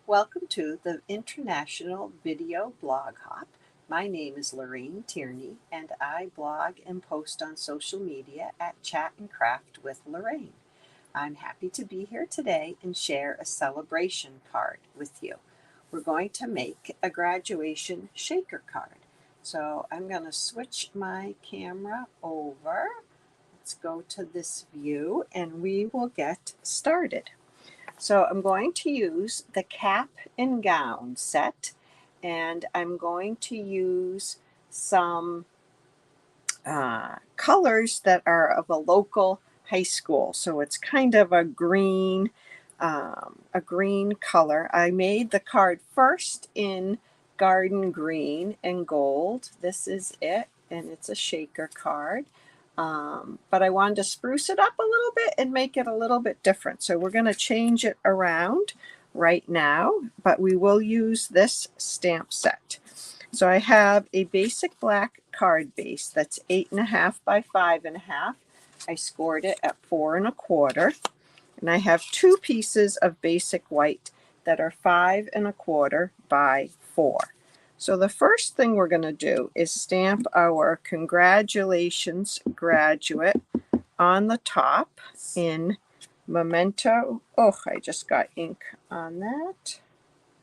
Welcome to the International Video Blog Hop. My name is Lorraine Tierney, and I blog and post on social media at Chat and Craft with Lorraine. I'm happy to be here today and share a celebration card with you. We're going to make a graduation shaker card. So I'm going to switch my camera over. Let's go to this view and we will get started. So I'm going to use the cap and gown set, and I'm going to use some colors that are of a local high school. So it's kind of a green color. I made the card first in garden green and gold. This is it, and it's a shaker card. But I wanted to spruce it up a little bit and make it a little bit different. So we're going to change it around right now, but we will use this stamp set. So I have a basic black card base that's 8.5 by 5.5. I scored it at 4 1/4. And I have two pieces of basic white that are 5 1/4 by 4. So the first thing we're going to do is stamp our congratulations graduate on the top in Memento. Oh, I just got ink on that.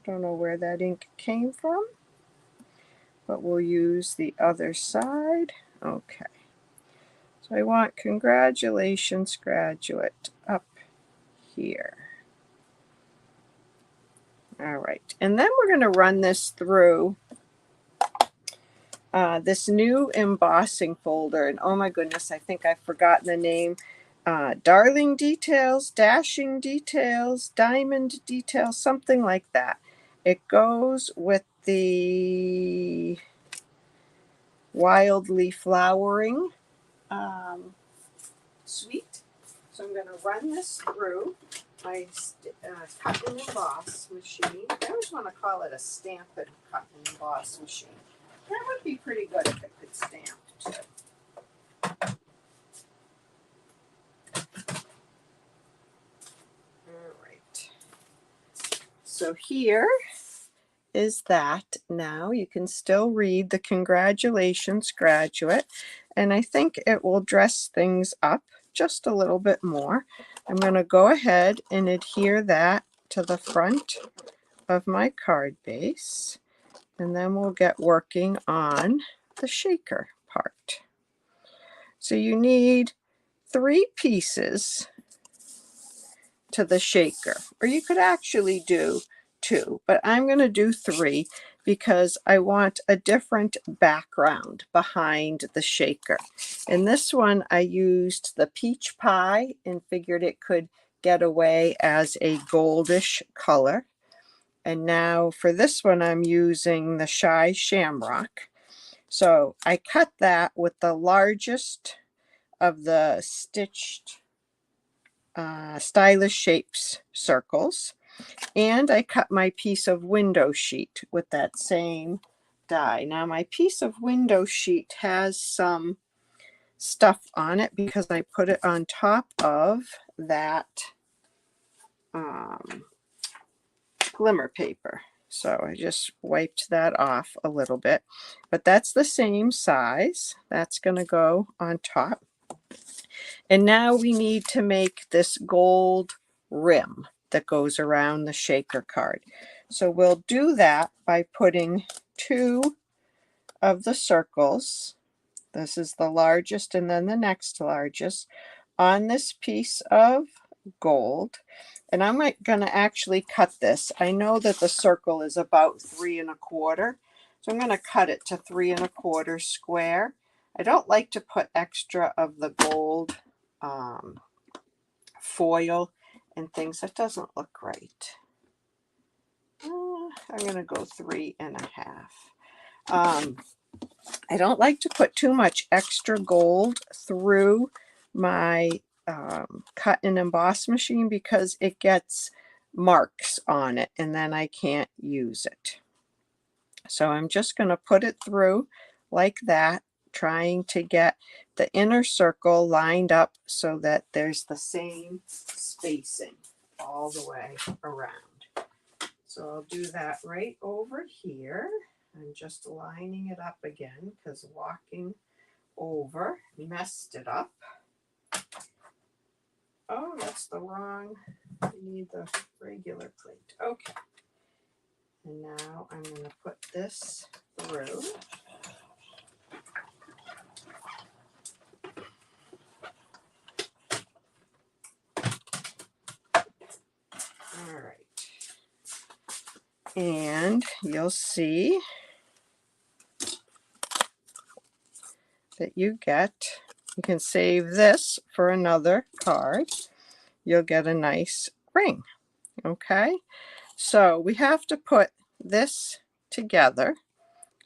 Don't know where that ink came from, but we'll use the other side. Okay. So I want congratulations graduate up here. All right, and then we're going to run this through this new embossing folder. And oh my goodness, I think I've forgotten the name. Darling Details, Dashing Details, Diamond Details, something like that. It goes with the Wildly Flowering suite. So I'm going to run this through my cut and emboss machine. I always want to call it a stamp and cut and emboss machine. That would be pretty good if it could stamp too. All right. So here is that. Now you can still read the congratulations graduate, and I think it will dress things up just a little bit more. I'm going to go ahead and adhere that to the front of my card base, and then we'll get working on the shaker part. So you need 3 pieces to the shaker, or you could actually do 2, but I'm going to do 3 because I want a different background behind the shaker. In this one I used the peach pie and figured it could get away as a goldish color. And now for this one, I'm using the Shy Shamrock. So I cut that with the largest of the stitched Stylish Shapes circles. And I cut my piece of window sheet with that same die. Now my piece of window sheet has some stuff on it because I put it on top of that glimmer paper. So I just wiped that off a little bit, but that's the same size. That's going to go on top. And now we need to make this gold rim that goes around the shaker card. So we'll do that by putting 2 of the circles, this is the largest and then the next largest, on this piece of gold. And I'm going to actually cut this. I know that the circle is about 3 1/4, so I'm going to cut it to 3 1/4 square. I don't like to put extra of the gold foil and things. That doesn't look right. I'm going to go 3 1/2. I don't like to put too much extra gold through my cut and emboss machine because it gets marks on it and then I can't use it. So I'm just going to put it through like that, trying to get the inner circle lined up so that there's the same spacing all the way around. So I'll do that right over here. I'm just lining it up again because walking over messed it up. Oh, that's the wrong, I need the regular plate. Okay. And now I'm going to put this through. All right. And you'll see that you can save this for another card. You'll get a nice ring. Okay. So we have to put this together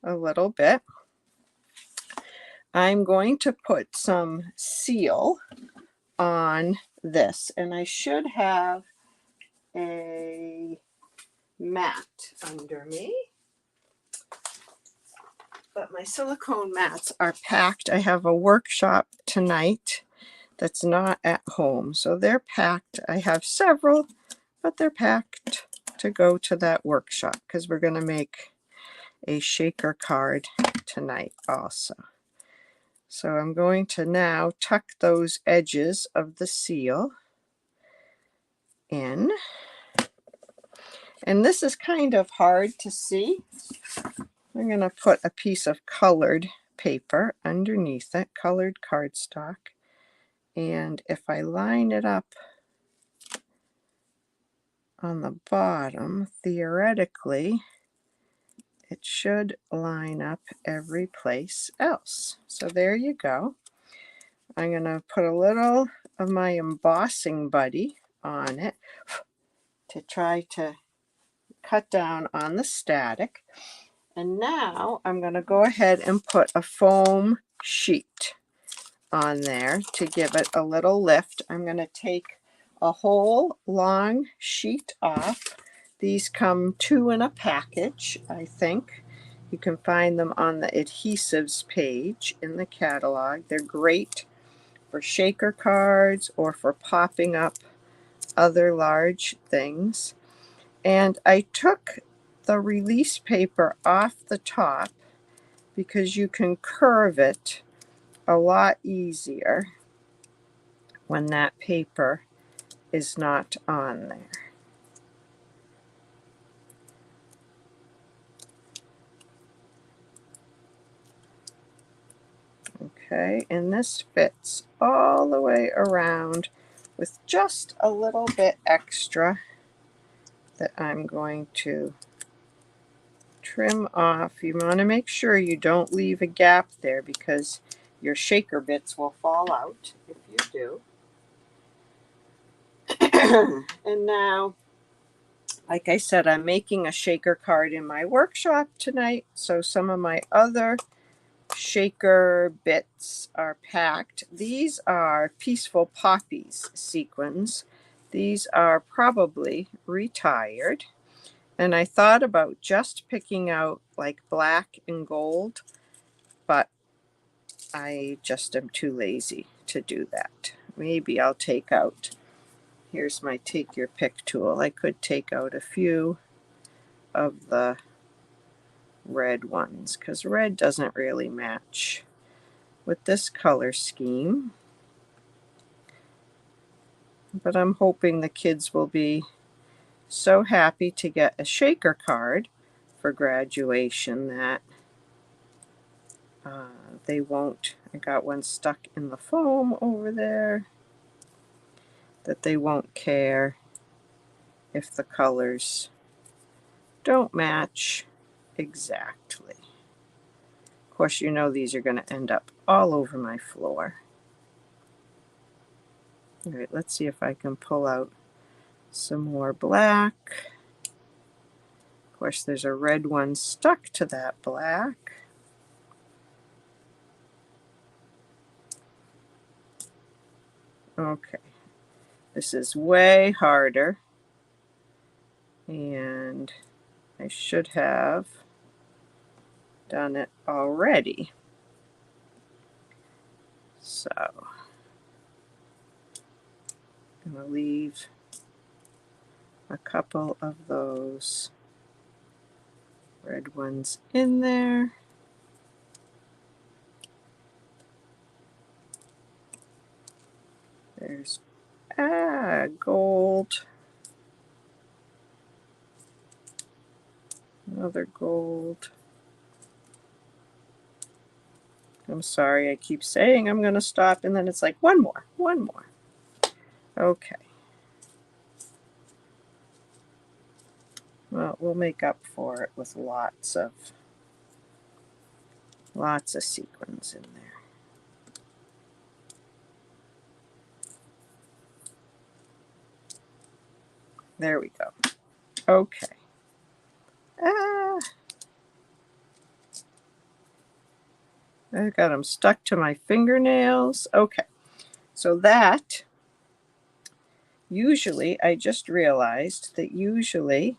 a little bit. I'm going to put some seal on this, and I should have a mat under me, but my silicone mats are packed. I have a workshop tonight that's not at home, so they're packed. I have several, but they're packed to go to that workshop because we're going to make a shaker card tonight also. So I'm going to now tuck those edges of the seal in. And this is kind of hard to see. I'm going to put a piece of colored paper underneath it, colored cardstock. And if I line it up on the bottom, theoretically, it should line up every place else. So there you go. I'm going to put a little of my embossing buddy on it to try to cut down on the static. And now I'm going to go ahead and put a foam sheet on there to give it a little lift. I'm going to take a whole long sheet off. These come 2 in a package, I think. You can find them on the adhesives page in the catalog. They're great for shaker cards or for popping up other large things. And I took the release paper off the top because you can curve it a lot easier when that paper is not on there. Okay, and this fits all the way around with just a little bit extra that I'm going to trim off. You want to make sure you don't leave a gap there because your shaker bits will fall out if you do. And now, like I said, I'm making a shaker card in my workshop tonight, so some of my other shaker bits are packed. These are Peaceful Poppies sequins. These are probably retired. And I thought about just picking out like black and gold, but I just am too lazy to do that. Maybe I'll take out, here's my take your pick tool. I could take out a few of the red ones because red doesn't really match with this color scheme. But I'm hoping the kids will be so happy to get a shaker card for graduation that they won't, I got one stuck in the foam over there, that they won't care if the colors don't match exactly. Of course, you know these are going to end up all over my floor. All right, let's see if I can pull out some more black. Of course, there's a red one stuck to that black. Okay, this is way harder, and I should have done it already. So I'm going to leave a couple of those Red one's in there. There's gold. Another gold. I'm sorry, I keep saying I'm going to stop, and then it's like, one more. Okay. Well, we'll make up for it with lots of sequins in there. There we go. Okay. I got them stuck to my fingernails. Okay. So that, usually, I just realized that usually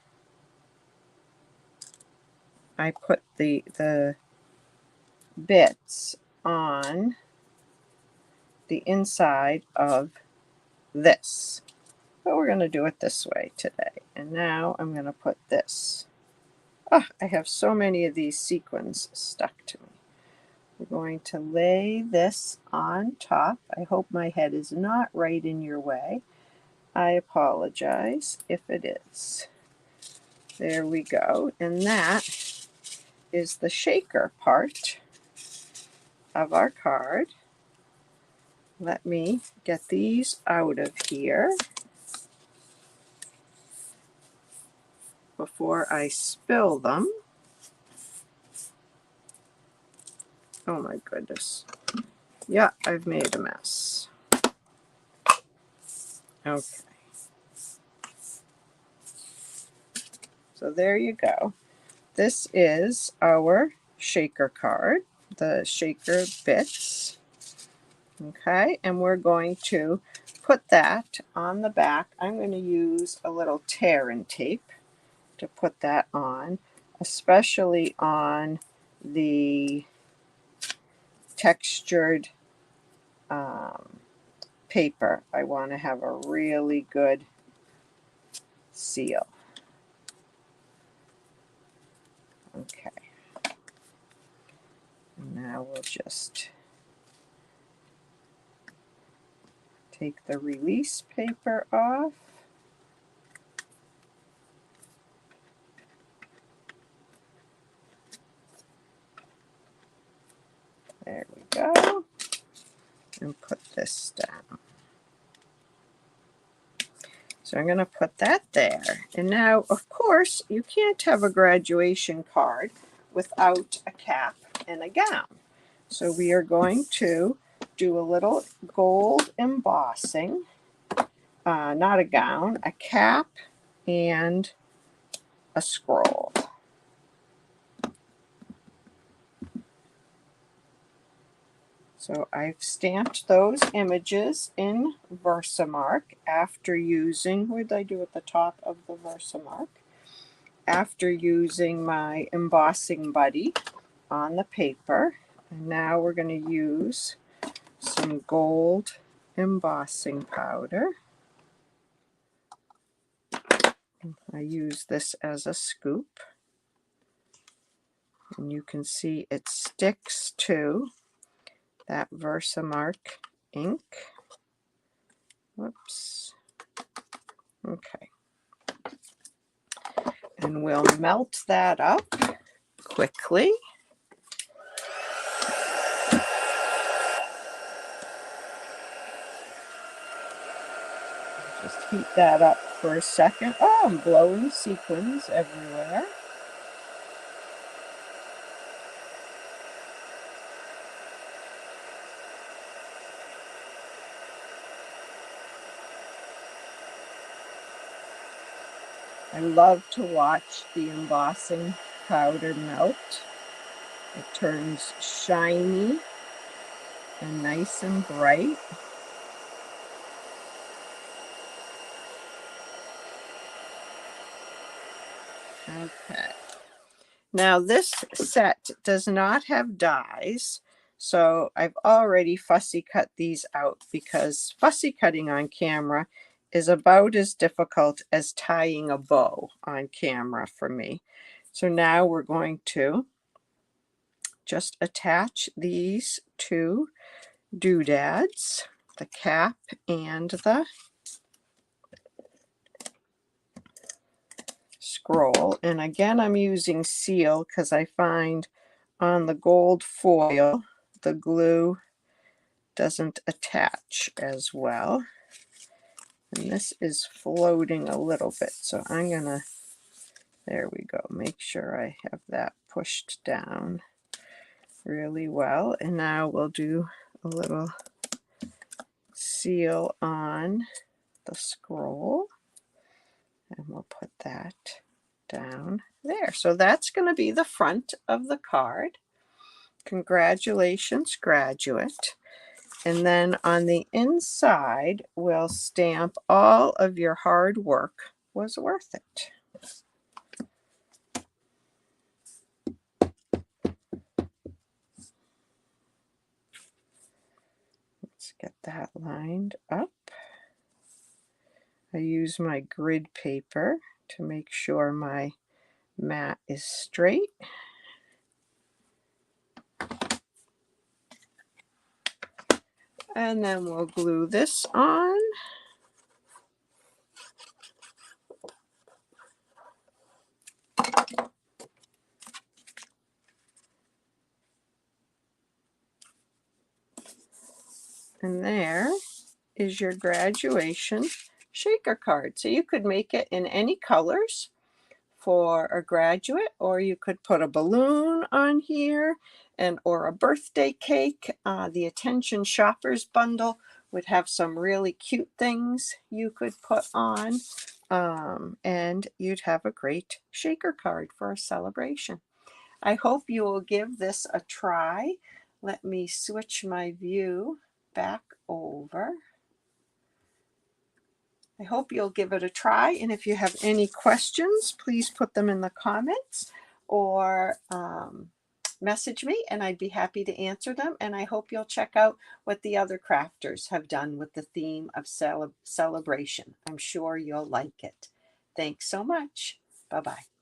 I put the bits on the inside of this. But we're going to do it this way today. And now I'm going to put this. Oh, I have so many of these sequins stuck to me. We're going to lay this on top. I hope my head is not right in your way. I apologize if it is. There we go. And that is the shaker part of our card. Let me get these out of here before I spill them. Oh my goodness. Yeah, I've made a mess. Okay. So there you go. This is our shaker card, the shaker bits. Okay, and we're going to put that on the back. I'm going to use a little tear and tape to put that on, especially on the textured paper. I want to have a really good seal. Okay. And now we'll just take the release paper off. There we go. And put this down. So I'm going to put that there. And now, of course, you can't have a graduation card without a cap and a gown. So we are going to do a little gold embossing, not a gown, a cap and a scroll. So I've stamped those images in Versamark after using, what did I do at the top of the Versamark? After using my embossing buddy on the paper. And now we're going to use some gold embossing powder. I use this as a scoop. And you can see it sticks to that Versamark ink. Whoops. Okay. And we'll melt that up quickly. Just heat that up for a second. Oh, I'm blowing sequins everywhere. I love to watch the embossing powder melt. It turns shiny and nice and bright. Okay. Now this set does not have dies, so I've already fussy cut these out because fussy cutting on camera is about as difficult as tying a bow on camera for me. So now we're going to just attach these two doodads, the cap and the scroll. And again, I'm using seal because I find on the gold foil the glue doesn't attach as well. And this is floating a little bit, so I'm gonna, there we go, make sure I have that pushed down really well. And now we'll do a little seal on the scroll, and we'll put that down there. So that's going to be the front of the card. Congratulations, graduate. And then on the inside, we'll stamp all of your hard work was worth it. Let's get that lined up. I use my grid paper to make sure my mat is straight. And then we'll glue this on. And there is your graduation shaker card. So you could make it in any colors for a graduate, or you could put a balloon on here and or a birthday cake. The Attention Shoppers bundle would have some really cute things you could put on, and you'd have a great shaker card for a celebration. I hope you will give this a try. Let me switch my view back over. I hope you'll give it a try, and if you have any questions, please put them in the comments or message me, and I'd be happy to answer them. And I hope you'll check out what the other crafters have done with the theme of celebration. I'm sure you'll like it. Thanks so much. Bye-bye.